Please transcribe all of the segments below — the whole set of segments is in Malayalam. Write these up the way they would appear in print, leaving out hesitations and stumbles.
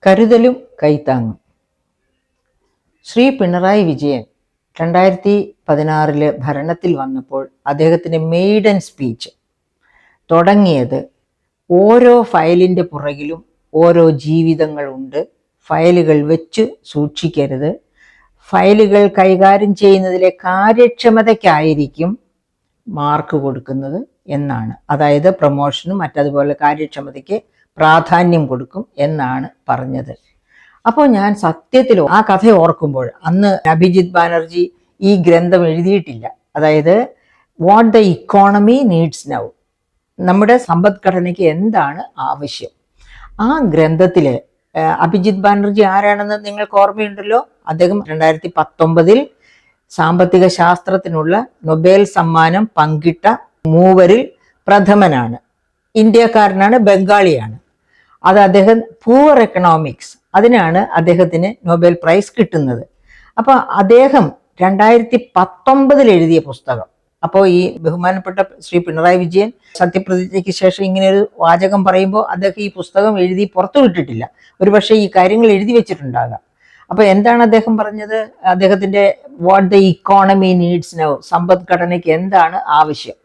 കരുതലും കൈത്താങ്ങും. ശ്രീ പിണറായി വിജയൻ 2016 ഭരണത്തിൽ വന്നപ്പോൾ അദ്ദേഹത്തിൻ്റെ മെയ്ഡൻ സ്പീച്ച് തുടങ്ങിയത് ഓരോ ഫയലിൻ്റെ പുറകിലും ഓരോ ജീവിതങ്ങളുണ്ട്, ഫയലുകൾ വെച്ച് സൂക്ഷിക്കരുത്, ഫയലുകൾ കൈകാര്യം ചെയ്യുന്നതിലെ കാര്യക്ഷമതയ്ക്കായിരിക്കും മാർക്ക് കൊടുക്കുന്നത് എന്നാണ്. അതായത് പ്രൊമോഷനും മറ്റതുപോലെ കാര്യക്ഷമതയ്ക്ക് പ്രാധാന്യം കൊടുക്കും എന്നാണ് പറഞ്ഞത്. അപ്പോൾ ഞാൻ സത്യത്തിൽ ആ കഥ ഓർക്കുമ്പോൾ അന്ന് അഭിജിത് ബാനർജി ഈ ഗ്രന്ഥം എഴുതിയിട്ടില്ല. അതായത് what the economy needs now, നമ്മുടെ സമ്പദ്ഘടനയ്ക്ക് എന്താണ് ആവശ്യം. ആ ഗ്രന്ഥത്തിൽ അഭിജിത് ബാനർജി ആരാണെന്ന് നിങ്ങൾക്ക് ഓർമ്മയുണ്ടല്ലോ. അദ്ദേഹം 2019 സാമ്പത്തിക ശാസ്ത്രത്തിനുള്ള നൊബേൽ സമ്മാനം പങ്കിട്ട മൂവരിൽ പ്രഥമനാണ്. ഇന്ത്യക്കാരനാണ്, ബംഗാളിയാണ്. അത് അദ്ദേഹം പൂവർ എക്കണോമിക്സ്, അതിനാണ് അദ്ദേഹത്തിന് നൊബേൽ പ്രൈസ് കിട്ടുന്നത്. അപ്പോൾ അദ്ദേഹം 2019 എഴുതിയ പുസ്തകം, അപ്പോൾ ഈ ബഹുമാനപ്പെട്ട ശ്രീ പിണറായി വിജയൻ സത്യപ്രതിജ്ഞയ്ക്ക് ശേഷം ഇങ്ങനെ ഒരു വാചകം പറയുമ്പോൾ അദ്ദേഹം ഈ പുസ്തകം എഴുതി പുറത്തു വിട്ടിട്ടില്ല. ഒരുപക്ഷെ ഈ കാര്യങ്ങൾ എഴുതി വെച്ചിട്ടുണ്ടാകാം. അപ്പോൾ എന്താണ് അദ്ദേഹം പറഞ്ഞത്? അദ്ദേഹത്തിൻ്റെ what the economy needs now, സമ്പദ്ഘടനയ്ക്ക് എന്താണ് ആവശ്യം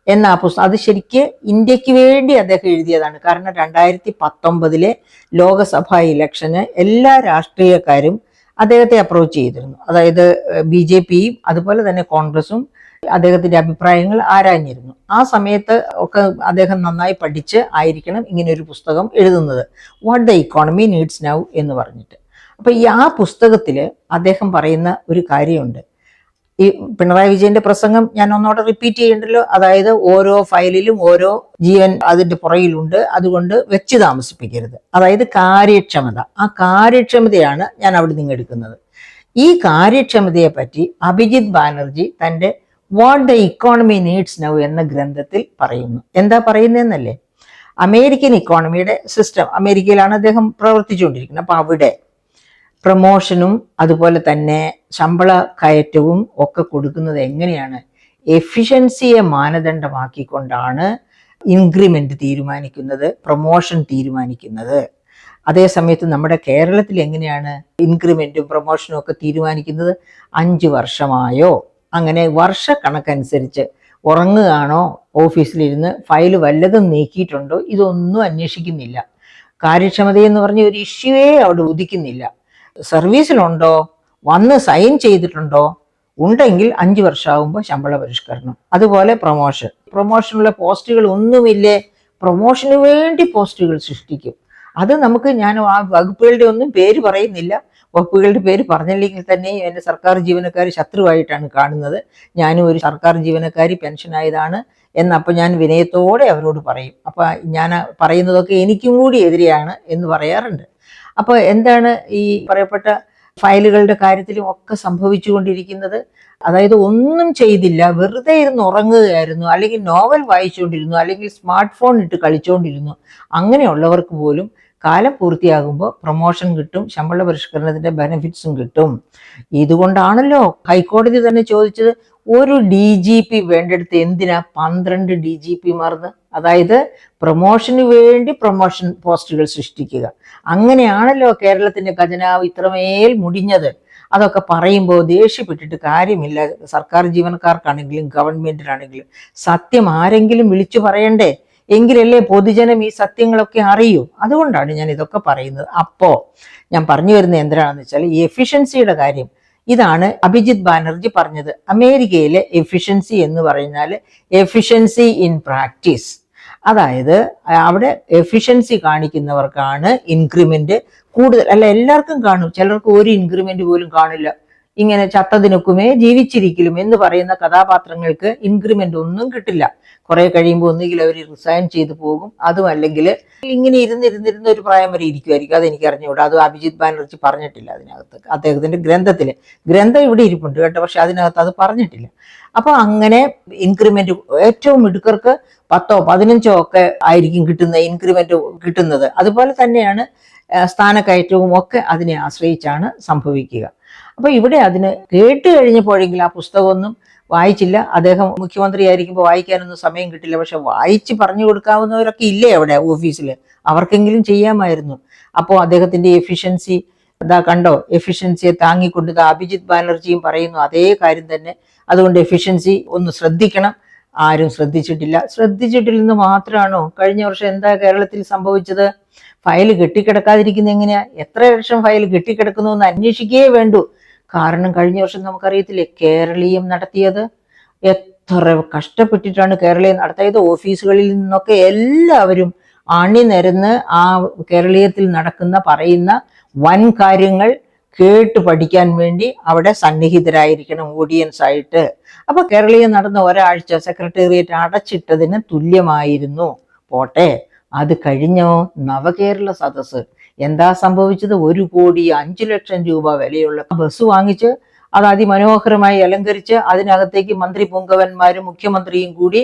എന്ന ആ പുസ്തകം, അത് ശരിക്ക് ഇന്ത്യക്ക് വേണ്ടി അദ്ദേഹം എഴുതിയതാണ്. കാരണം 2019 ലോകസഭാ ഇലക്ഷന് എല്ലാ രാഷ്ട്രീയക്കാരും അദ്ദേഹത്തെ അപ്രോച്ച് ചെയ്തിരുന്നു. അതായത് BJPയും അതുപോലെ തന്നെ കോൺഗ്രസും അദ്ദേഹത്തിൻ്റെ അഭിപ്രായങ്ങൾ ആരാഞ്ഞിരുന്നു. ആ സമയത്ത് ഒക്കെ അദ്ദേഹം നന്നായി പഠിച്ച് ആയിരിക്കണം ഇങ്ങനെയൊരു പുസ്തകം എഴുതുന്നത്, what the economy needs now എന്ന് പറഞ്ഞിട്ട്. അപ്പോൾ ആ പുസ്തകത്തിൽ അദ്ദേഹം പറയുന്ന ഒരു കാര്യമുണ്ട്. ഈ പിണറായി വിജയന്റെ പ്രസംഗം ഞാൻ ഒന്നോടെ റിപ്പീറ്റ് ചെയ്യണ്ടല്ലോ. അതായത് ഓരോ ഫയലിലും ഓരോ ജീവൻ അതിൻ്റെ പുറകിലുണ്ട്, അതുകൊണ്ട് വെച്ച് താമസിപ്പിക്കരുത്. അതായത് കാര്യക്ഷമത, ആ കാര്യക്ഷമതയാണ് ഞാൻ അവിടെ നിന്ന് എടുക്കുന്നത്. ഈ കാര്യക്ഷമതയെ പറ്റി അഭിജിത് ബാനർജി തൻ്റെ what the economy needs now എന്ന ഗ്രന്ഥത്തിൽ പറയുന്നു. എന്താ പറയുന്നതെന്നല്ലേ? അമേരിക്കൻ ഇക്കോണമിയുടെ സിസ്റ്റം, അമേരിക്കയിലാണ് അദ്ദേഹം പ്രവർത്തിച്ചുകൊണ്ടിരിക്കുന്നത്. അപ്പോൾ അവിടെ പ്രൊമോഷനും അതുപോലെ തന്നെ ശമ്പള കയറ്റവും ഒക്കെ കൊടുക്കുന്നത് എങ്ങനെയാണ്? എഫിഷ്യൻസിയെ മാനദണ്ഡമാക്കിക്കൊണ്ടാണ് ഇൻക്രിമെൻ്റ് തീരുമാനിക്കുന്നത്, പ്രൊമോഷൻ തീരുമാനിക്കുന്നത്. അതേസമയത്ത് നമ്മുടെ കേരളത്തിൽ എങ്ങനെയാണ് ഇൻക്രിമെൻറ്റും പ്രൊമോഷനും ഒക്കെ തീരുമാനിക്കുന്നത്? 5 വർഷമായോ, അങ്ങനെ വർഷക്കണക്കനുസരിച്ച് ഉറങ്ങുകയാണോ, ഓഫീസിലിരുന്ന് ഫയൽ വല്ലതും നീക്കിയിട്ടുണ്ടോ, ഇതൊന്നും അന്വേഷിക്കുന്നില്ല. കാര്യക്ഷമതയെന്ന് പറഞ്ഞ ഒരു ഇഷ്യൂവേ അവിടെ ഉദിക്കുന്നില്ല. സർവീസിലുണ്ടോ, വന്ന് സൈൻ ചെയ്തിട്ടുണ്ടോ, ഉണ്ടെങ്കിൽ 5 വർഷമാകുമ്പോൾ ശമ്പള പരിഷ്കരണം. അതുപോലെ പ്രൊമോഷനുള്ള പോസ്റ്റുകൾ ഒന്നുമില്ലേ, പ്രൊമോഷന് വേണ്ടി പോസ്റ്റുകൾ സൃഷ്ടിക്കും. അത് നമുക്ക്, ഞാൻ ആ വകുപ്പുകളുടെ ഒന്നും പേര് പറയുന്നില്ല, വകുപ്പുകളുടെ പേര് പറഞ്ഞില്ലെങ്കിൽ തന്നെ എൻ്റെ സർക്കാർ ജീവനക്കാർ ശത്രുവായിട്ടാണ് കാണുന്നത്. ഞാനും ഒരു സർക്കാർ ജീവനക്കാരി, പെൻഷനായതാണ് എന്നപ്പോൾ ഞാൻ വിനയത്തോടെ അവരോട് പറയും. അപ്പോൾ ഞാൻ പറയുന്നതൊക്കെ എനിക്കും കൂടി എതിരെയാണ് എന്ന് പറയാറുണ്ട്. അപ്പോൾ എന്താണ് ഈ പറയപ്പെട്ട ഫയലുകളുടെ കാര്യത്തിലും ഒക്കെ സംഭവിച്ചു കൊണ്ടിരിക്കുന്നത്? അതായത് ഒന്നും ചെയ്തില്ല, വെറുതെ ഇരുന്ന് ഉറങ്ങുകയായിരുന്നു, അല്ലെങ്കിൽ നോവൽ വായിച്ചുകൊണ്ടിരുന്നു, അല്ലെങ്കിൽ സ്മാർട്ട് ഫോൺ ഇട്ട് കളിച്ചുകൊണ്ടിരുന്നു. അങ്ങനെയുള്ളവർക്ക് പോലും കാലം പൂർത്തിയാകുമ്പോൾ പ്രൊമോഷൻ കിട്ടും, ശമ്പള പരിഷ്കരണത്തിൻ്റെ ബെനിഫിറ്റ്സും കിട്ടും. ഇതുകൊണ്ടാണല്ലോ ഹൈക്കോടതി തന്നെ ചോദിച്ചത്, ഒരു DGP വേണ്ടെടുത്ത് എന്തിനാ 12 DGPമാർന്ന്? അതായത് പ്രൊമോഷന് വേണ്ടി പ്രൊമോഷൻ പോസ്റ്റുകൾ സൃഷ്ടിക്കുക. അങ്ങനെയാണല്ലോ കേരളത്തിൻ്റെ ഖജനാവ് ഇത്രമേൽ മുടിഞ്ഞത്. അതൊക്കെ പറയുമ്പോൾ ദേഷ്യപ്പെട്ടിട്ട് കാര്യമില്ല. സർക്കാർ ജീവനക്കാർക്കാണെങ്കിലും ഗവൺമെൻറ്റിനാണെങ്കിലും സത്യം ആരെങ്കിലും വിളിച്ചു പറയണ്ടേ? എങ്കിലല്ലേ പൊതുജനം ഈ സത്യങ്ങളൊക്കെ അറിയൂ. അതുകൊണ്ടാണ് ഞാൻ ഇതൊക്കെ പറയുന്നത്. അപ്പോൾ ഞാൻ പറഞ്ഞു വരുന്നത് എന്തിനാണെന്ന് വെച്ചാൽ, ഈ എഫിഷ്യൻസിയുടെ കാര്യം ഇതാണ് അഭിജിത് ബാനർജി പറഞ്ഞത്. അമേരിക്കയിലെ എഫിഷ്യൻസി എന്ന് പറഞ്ഞാൽ എഫിഷ്യൻസി ഇൻ പ്രാക്ടീസ്. അതായത് അവിടെ എഫിഷ്യൻസി കാണിക്കുന്നവർക്കാണ് ഇൻക്രിമെന്റ് കൂടുതൽ. അല്ല, എല്ലാവർക്കും കാണും, ചിലർക്ക് ഒരു ഇൻക്രിമെന്റ് പോലും കാണില്ല. ഇങ്ങനെ ചത്തതിനൊക്കുമേ ജീവിച്ചിരിക്കലും എന്ന് പറയുന്ന കഥാപാത്രങ്ങൾക്ക് ഇൻക്രിമെന്റ് ഒന്നും കിട്ടില്ല. കുറെ കഴിയുമ്പോൾ ഒന്നുകിൽ അവർ റിസൈൻ ചെയ്തു പോകും, അതും അല്ലെങ്കിൽ ഇങ്ങനെ ഇരുന്നിരുന്നിരുന്ന ഒരു പ്രായം വരെ ഇരിക്കുമായിരിക്കും. അതെനിക്ക് അറിഞ്ഞുകൂടാ. അത് അഭിജിത് ബാനർജി പറഞ്ഞിട്ടില്ല അതിനകത്ത്. അദ്ദേഹത്തിന്റെ ഗ്രന്ഥം ഇവിടെ ഇരിപ്പുണ്ട് കേട്ടോ, പക്ഷെ അതിനകത്ത് അത് പറഞ്ഞിട്ടില്ല. അപ്പോൾ അങ്ങനെ ഇൻക്രിമെന്റ് ഏറ്റവും മിടുക്കർക്ക് 10ഓ 15ഓ ഒക്കെ ആയിരിക്കും ഇൻക്രിമെന്റ് കിട്ടുന്നത്. അതുപോലെ തന്നെയാണ് സ്ഥാനക്കയറ്റവും ഒക്കെ അതിനെ ആശ്രയിച്ചാണ് സംഭവിക്കുക. അപ്പോൾ ഇവിടെ അതിന് കേട്ട് കഴിഞ്ഞപ്പോഴെങ്കിലും ആ പുസ്തകമൊന്നും വായിച്ചില്ല. അദ്ദേഹം മുഖ്യമന്ത്രി ആയിരിക്കുമ്പോൾ വായിക്കാനൊന്നും സമയം കിട്ടില്ല. പക്ഷെ വായിച്ച് പറഞ്ഞു കൊടുക്കാവുന്നവരൊക്കെ ഇല്ലേ അവിടെ ഓഫീസിൽ, അവർക്കെങ്കിലും ചെയ്യാമായിരുന്നു. അപ്പോൾ അദ്ദേഹത്തിന്റെ എഫിഷ്യൻസി അതാ കണ്ടോ, എഫിഷ്യൻസിയെ താങ്ങിക്കൊണ്ട് അഭിജിത്ത് ബാനർജിയും പറയുന്നു അതേ കാര്യം തന്നെ. അതുകൊണ്ട് എഫിഷ്യൻസി ഒന്ന് ശ്രദ്ധിക്കണം. ആരും ശ്രദ്ധിച്ചിട്ടില്ലെന്ന് മാത്രമാണോ? കഴിഞ്ഞ വർഷം എന്താ കേരളത്തിൽ സംഭവിച്ചത്? ഫയൽ കെട്ടിക്കിടക്കാതിരിക്കുന്ന എങ്ങനെയാ? എത്ര ലക്ഷം ഫയൽ കെട്ടിക്കിടക്കുന്നു എന്ന് അന്വേഷിക്കേ വേണ്ടു. കാരണം കഴിഞ്ഞ വർഷം നമുക്കറിയത്തില്ലേ കേരളീയം നടത്തിയത്? എത്ര കഷ്ടപ്പെട്ടിട്ടാണ് കേരളീയം നടത്തിയത്. ഓഫീസുകളിൽ നിന്നൊക്കെ എല്ലാവരും അണിനിരന്ന് ആ കേരളീയത്തിൽ നടക്കുന്ന പറയുന്ന വൻ കാര്യങ്ങൾ കേട്ട് പഠിക്കാൻ വേണ്ടി അവിടെ സന്നിഹിതരായിരിക്കണം ഓഡിയൻസ് ആയിട്ട്. അപ്പൊ കേരളീയം നടന്ന ഒരാഴ്ച സെക്രട്ടേറിയറ്റ് അടച്ചിട്ടതിന് തുല്യമായിരുന്നു. പോട്ടെ, അത് കഴിഞ്ഞോ? നവകേരള സദസ്സ് എന്താ സംഭവിച്ചത്? 1,05,00,000 രൂപ വിലയുള്ള ബസ് വാങ്ങിച്ച് അത് അതിമനോഹരമായി അലങ്കരിച്ച് അതിനകത്തേക്ക് മന്ത്രി പുങ്കവന്മാരും മുഖ്യമന്ത്രിയും കൂടി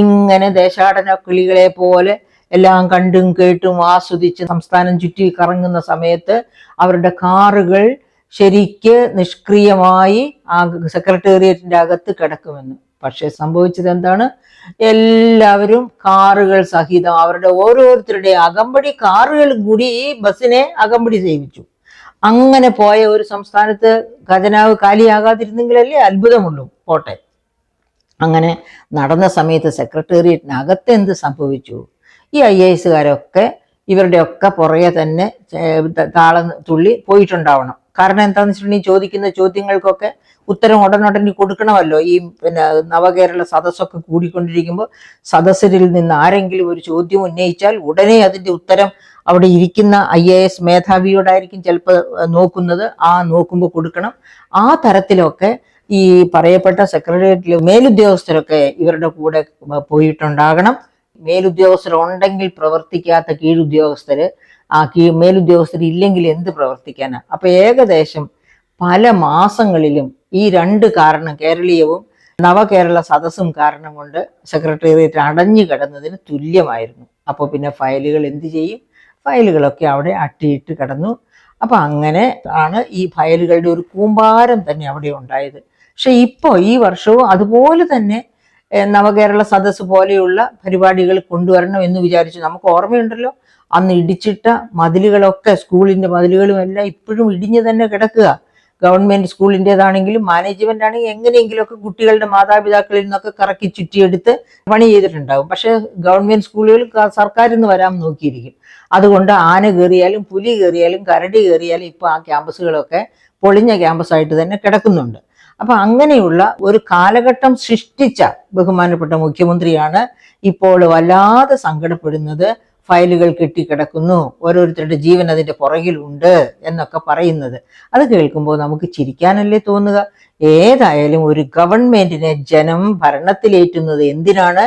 ഇങ്ങനെ ദേശാടന കിളികളെ പോലെ എല്ലാം കണ്ടും കേട്ടും ആസ്വദിച്ച് സംസ്ഥാനം ചുറ്റി കറങ്ങുന്ന സമയത്ത് അവരുടെ കാറുകൾ ശരിക്ക് നിഷ്ക്രിയമായി ആ സെക്രട്ടേറിയറ്റിന്റെ അകത്ത് കിടക്കുമെന്ന്. പക്ഷെ സംഭവിച്ചത് എന്താണ്? എല്ലാവരും കാറുകൾ സഹിതം അവരുടെ ഓരോരുത്തരുടെ അകമ്പടി കാറുകളും കൂടി ഈ ബസ്സിനെ അകമ്പടി സേവിച്ചു. അങ്ങനെ പോയ ഒരു സംസ്ഥാനത്ത് ഖജനാവ് കാലിയാകാതിരുന്നെങ്കിലല്ലേ അത്ഭുതമുള്ളൂ. പോട്ടെ, അങ്ങനെ നടന്ന സമയത്ത് സെക്രട്ടേറിയറ്റിനകത്ത് എന്ത് സംഭവിച്ചു? ഈ IAS ഇവരുടെയൊക്കെ പുറകെ തന്നെ താളം തുള്ളി പോയിട്ടുണ്ടാവണം. കാരണം എന്താണെന്ന് വെച്ചിട്ടുണ്ടെങ്കിൽ ചോദിക്കുന്ന ചോദ്യങ്ങൾക്കൊക്കെ ഉത്തരം ഉടനുടനെ കൊടുക്കണമല്ലോ. ഈ നവകേരള സദസ്സൊക്കെ കൂടിക്കൊണ്ടിരിക്കുമ്പോൾ സദസ്സരിൽ നിന്ന് ആരെങ്കിലും ഒരു ചോദ്യം ഉന്നയിച്ചാൽ ഉടനെ അതിൻ്റെ ഉത്തരം അവിടെ ഇരിക്കുന്ന IAS മേധാവിയോടായിരിക്കും ചിലപ്പോൾ നോക്കുന്നത്. ആ നോക്കുമ്പോൾ കൊടുക്കണം. ആ തരത്തിലൊക്കെ ഈ പറയപ്പെട്ട സെക്രട്ടേറിയറ്റിലെ മേലുദ്യോഗസ്ഥരൊക്കെ ഇവരുടെ കൂടെ പോയിട്ടുണ്ടാകണം. മേലുദ്യോഗസ്ഥരുണ്ടെങ്കിൽ പ്രവർത്തിക്കാത്ത കീഴുദ്യോഗസ്ഥര്, ആ മേലുദ്യോഗസ്ഥർ ഇല്ലെങ്കിൽ എന്ത് പ്രവർത്തിക്കാനാ? അപ്പൊ ഏകദേശം പല മാസങ്ങളിലും ഈ രണ്ട് കാരണം, കേരളീയവും നവകേരള സദസ്സും കാരണം കൊണ്ട് സെക്രട്ടേറിയറ്റ് അടഞ്ഞു കിടന്നതിന് തുല്യമായിരുന്നു. അപ്പോൾ പിന്നെ ഫയലുകൾ എന്ത് ചെയ്യും? ഫയലുകളൊക്കെ അവിടെ അട്ടിയിട്ട് കിടന്നു. അപ്പൊ അങ്ങനെ ആണ് ഈ ഫയലുകളുടെ ഒരു കൂമ്പാരം തന്നെ അവിടെ ഉണ്ടായത്. പക്ഷെ ഇപ്പോൾ ഈ വർഷവും അതുപോലെ തന്നെ നവകേരള സദസ്സ് പോലെയുള്ള പരിപാടികൾ കൊണ്ടുവരണം എന്ന് വിചാരിച്ചു. നമുക്ക് ഓർമ്മയുണ്ടല്ലോ, അന്ന് ഇടിച്ചിട്ട മതിലുകളൊക്കെ, സ്കൂളിന്റെ മതിലുകളും എല്ലാം ഇപ്പോഴും ഇടിഞ്ഞു തന്നെ കിടക്കുക. ഗവൺമെന്റ് സ്കൂളിൻ്റെതാണെങ്കിലും മാനേജ്മെന്റ് ആണെങ്കിൽ എങ്ങനെയെങ്കിലുമൊക്കെ കുട്ടികളുടെ മാതാപിതാക്കളിൽ നിന്നൊക്കെ കറക്കി ചുറ്റിയെടുത്ത് പണി ചെയ്തിട്ടുണ്ടാകും. പക്ഷെ ഗവൺമെന്റ് സ്കൂളുകൾ സർക്കാരിൽ നിന്ന് വരാൻ നോക്കിയിരിക്കും. അതുകൊണ്ട് ആന കയറിയാലും പുലി കയറിയാലും കരടി കയറിയാലും ഇപ്പൊ ആ ക്യാമ്പസുകളൊക്കെ പൊളിഞ്ഞ ക്യാമ്പസായിട്ട് തന്നെ കിടക്കുന്നുണ്ട്. അപ്പൊ അങ്ങനെയുള്ള ഒരു കാലഘട്ടം സൃഷ്ടിച്ച ബഹുമാനപ്പെട്ട മുഖ്യമന്ത്രിയാണ് ഇപ്പോൾ വല്ലാതെ സങ്കടപ്പെടുന്നത്. ഫയലുകൾ കെട്ടിക്കിടക്കുന്നു, ഓരോരുത്തരുടെ ജീവൻ അതിന്റെ പുറകിലുണ്ട് എന്നൊക്കെ പറയുന്നത്. അത് കേൾക്കുമ്പോൾ നമുക്ക് ചിരിക്കാനല്ലേ തോന്നുക? ഏതായാലും ഒരു ഗവൺമെന്റിനെ ജനം ഭരണത്തിലേറ്റുന്നത് എന്തിനാണ്?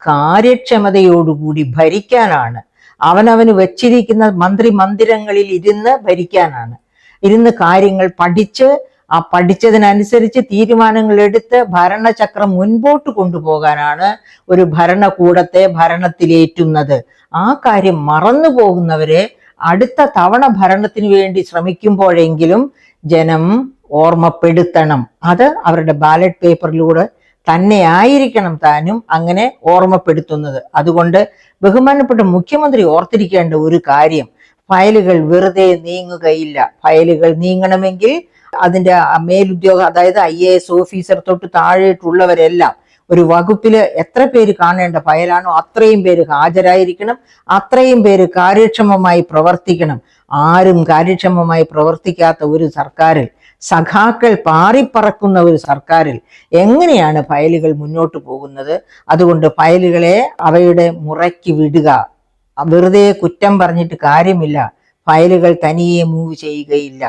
കാര്യക്ഷമതയോടുകൂടി ഭരിക്കാനാണ്. അവനവന് വെച്ചിരിക്കുന്ന മന്ദിരങ്ങളിൽ ഇരുന്ന് ഭരിക്കാനാണ്. ഇരുന്ന് കാര്യങ്ങൾ പഠിച്ച് ആ പഠിച്ചതിനനുസരിച്ച് തീരുമാനങ്ങൾ എടുത്ത് ഭരണചക്രം മുൻപോട്ട് കൊണ്ടുപോകാനാണ് ഒരു ഭരണകൂടത്തെ ഭരണത്തിലേറ്റുന്നത്. ആ കാര്യം മറന്നു പോകുന്നവരെ അടുത്ത തവണ ഭരണത്തിന് വേണ്ടി ശ്രമിക്കുമ്പോഴെങ്കിലും ജനം ഓർമ്മപ്പെടുത്തണം. അത് അവരുടെ ബാലറ്റ് പേപ്പറിലൂടെ തന്നെ ആയിരിക്കണം താനും അങ്ങനെ ഓർമ്മപ്പെടുത്തുന്നത്. അതുകൊണ്ട് ബഹുമാനപ്പെട്ട മുഖ്യമന്ത്രി ഓർത്തിരിക്കേണ്ട ഒരു കാര്യം, ഫയലുകൾ വെറുതെ നീങ്ങുകയില്ല. ഫയലുകൾ നീങ്ങണമെങ്കിൽ അതിന്റെ മേലുദ്യോഗം, അതായത് IAS ഓഫീസർ തൊട്ട് താഴെയിട്ടുള്ളവരെല്ലാം ഒരു വകുപ്പില് എത്ര പേര് കാണേണ്ട ഫയലാണോ അത്രയും പേര് ഹാജരായിരിക്കണം. അത്രയും പേര് കാര്യക്ഷമമായി പ്രവർത്തിക്കണം. ആരും കാര്യക്ഷമമായി പ്രവർത്തിക്കാത്ത ഒരു സർക്കാരിൽ, സഖാക്കൾ പാറിപ്പറക്കുന്ന ഒരു സർക്കാരിൽ എങ്ങനെയാണ് ഫയലുകൾ മുന്നോട്ട് പോകുന്നത്? അതുകൊണ്ട് ഫയലുകളെ അവയുടെ മുറയ്ക്ക് വിടുക. വെറുതെ കുറ്റം പറഞ്ഞിട്ട് കാര്യമില്ല. ഫയലുകൾ തനിയെ മൂവ് ചെയ്യുകയില്ല.